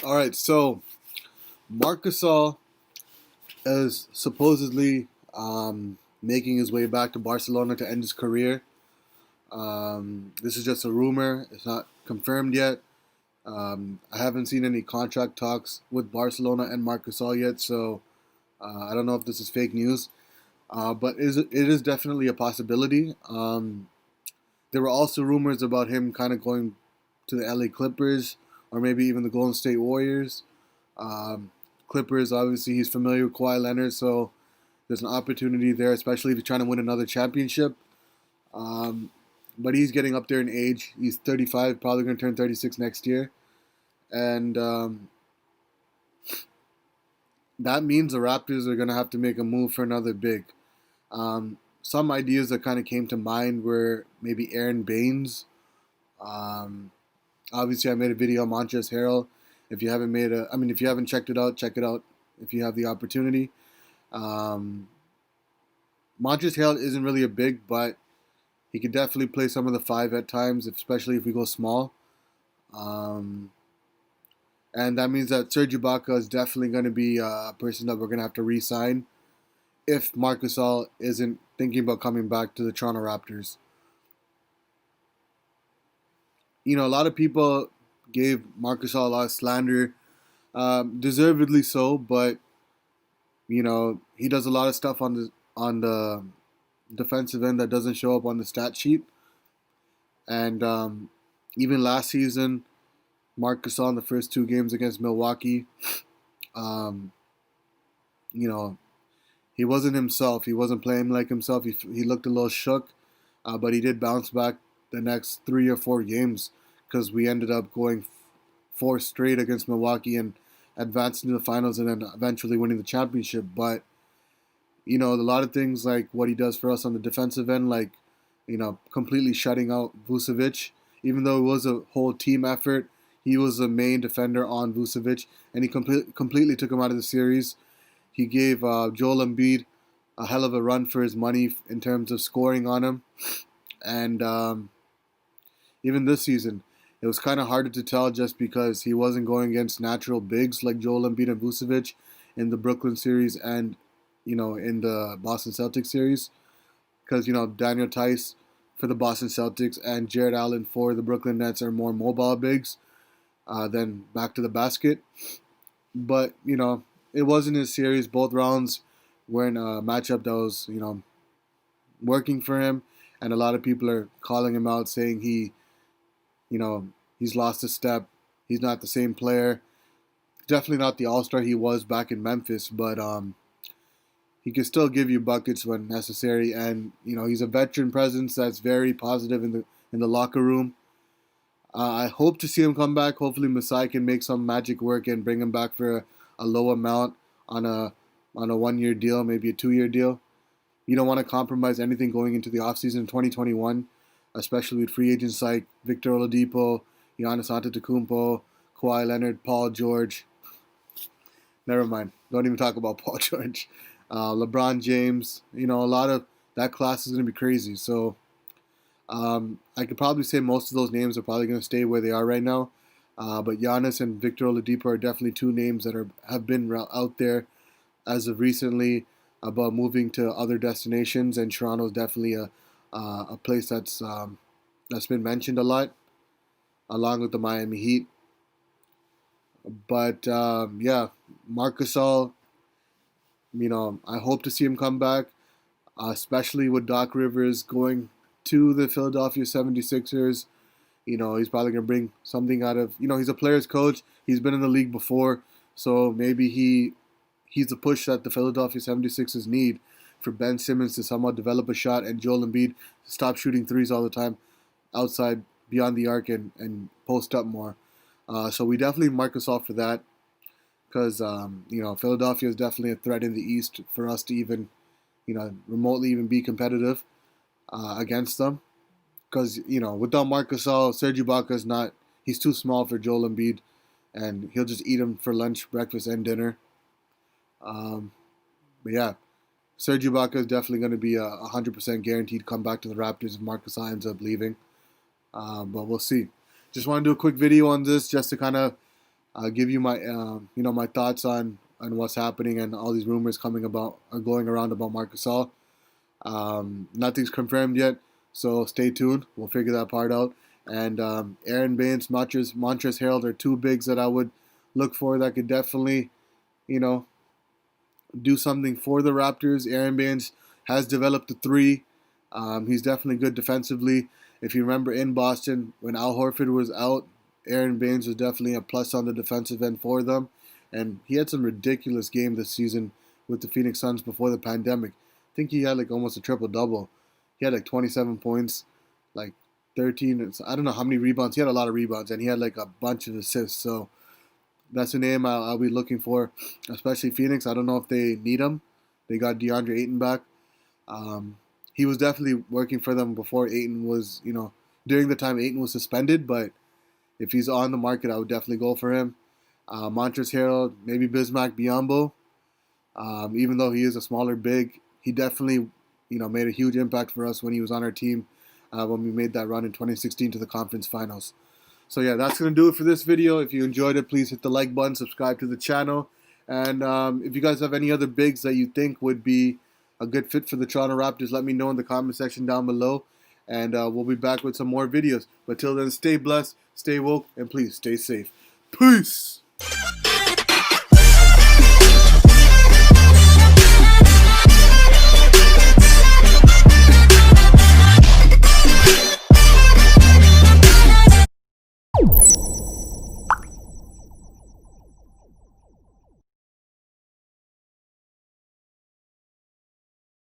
All right, so Marc Gasol is supposedly making his way back to Barcelona to end his career. This is just a rumor; it's not confirmed yet. I haven't seen any contract talks with Barcelona and Marc Gasol yet, so I don't know if this is fake news. But it is definitely a possibility. There were also rumors about him kind of going to the LA Clippers or maybe even the Golden State Warriors. Um, Clippers, obviously, he's familiar with Kawhi Leonard, so there's an opportunity there, especially if you're trying to win another championship. Um, but he's getting up there in age. He's 35, probably going to turn 36 next year. And that means the Raptors are going to have to make a move for another big. Some ideas that kind of came to mind were maybe Aaron Baines. Um, Obviously, I made a video on Montrezl Harrell. If you haven't checked it out, check it out if you have the opportunity. Um, Montrezl Harrell isn't really a big, but he could definitely play some of the five at times, especially if we go small. Um, and that means that Serge Ibaka is definitely going to be a person that we're going to have to re-sign if Marc Gasol isn't thinking about coming back to the Toronto Raptors. A lot of people gave Marc Gasol a lot of slander, deservedly so, but he does a lot of stuff on the defensive end that doesn't show up on the stat sheet. And even last season, Marc Gasol in the first two games against Milwaukee, um, you know, he wasn't himself. He wasn't playing like himself. He looked a little shook, but he did bounce back the next 3 or 4 games because we ended up going four straight against Milwaukee and advancing to the finals and then eventually winning the championship. But a lot of things like what he does for us on the defensive end, like completely shutting out Vucevic, even though it was a whole team effort. He was the main defender on Vucevic, and he completely took him out of the series. He gave Joel Embiid a hell of a run for his money in terms of scoring on him. And even this season, it was kind of harder to tell just because he wasn't going against natural bigs like Joel Embiid and Vucevic in the Brooklyn series and in the Boston Celtics series. Because Daniel Tice for the Boston Celtics and Jared Allen for the Brooklyn Nets are more mobile bigs than back to the basket. But it wasn't his series. Both rounds were in a matchup that was working for him, and a lot of people are calling him out, saying you know he's lost a step. He's not the same player. Definitely not the All Star he was back in Memphis, but he can still give you buckets when necessary, and he's a veteran presence that's very positive in the locker room. I hope to see him come back. Hopefully, Masai can make some magic work and bring him back for a low amount on a 1 year deal, maybe a 2 year deal. You don't want to compromise anything going into the offseason in 2021, especially with free agents like Victor Oladipo, Giannis Antetokounmpo, Kawhi Leonard, Paul George. Never mind. Don't even talk about Paul George. LeBron James. A lot of that class is going to be crazy. So I could probably say most of those names are probably going to stay where they are right now. But Giannis and Victor Oladipo are definitely two names that have been out there as of recently about moving to other destinations, and Toronto is definitely a place that's been mentioned a lot, along with the Miami Heat. But yeah, Marc Gasol, I hope to see him come back, especially with Doc Rivers going to the Philadelphia 76ers. He's probably going to bring something out of, he's a player's coach. He's been in the league before, so maybe he's the push that the Philadelphia 76ers need for Ben Simmons to somehow develop a shot and Joel Embiid to stop shooting threes all the time outside beyond the arc and post up more. So we definitely mark us off for that because, Philadelphia is definitely a threat in the East for us to even, remotely even be competitive against them. Because, without Marc Gasol, Serge Ibaka is not, he's too small for Joel Embiid, and he'll just eat him for lunch, breakfast, and dinner. But yeah, Serge Ibaka is definitely going to be a 100% guaranteed comeback to the Raptors if Marc Gasol ends up leaving. But we'll see. Just want to do a quick video on this just to kind of give you my my thoughts on what's happening and all these rumors coming about going around about Marc Gasol. Nothing's confirmed yet, so stay tuned. We'll figure that part out. And Aaron Baines, Montrezl Harrell are two bigs that I would look for that could definitely, you know, do something for the Raptors. Aaron Baines has developed a three. He's definitely good defensively. If you remember in Boston, when Al Horford was out, Aaron Baines was definitely a plus on the defensive end for them. And he had some ridiculous game this season with the Phoenix Suns before the pandemic. I think he had like almost a triple-double. He had like 27 points, like 13. I don't know how many rebounds. He had a lot of rebounds, and he had like a bunch of assists. So that's a name I'll be looking for, especially Phoenix. I don't know if they need him. They got DeAndre Ayton back. He was definitely working for them before Ayton was, during the time Ayton was suspended. But if he's on the market, I would definitely go for him. Montrezl Harrell, maybe Bismack Biyombo. Even though he is a smaller big, he definitely, made a huge impact for us when he was on our team when we made that run in 2016 to the conference finals. So yeah, that's going to do it for this video. If you enjoyed it, please hit the like button, subscribe to the channel. And if you guys have any other bigs that you think would be a good fit for the Toronto Raptors, let me know in the comment section down below. And we'll be back with some more videos. But till then, stay blessed, stay woke, and please stay safe. Peace!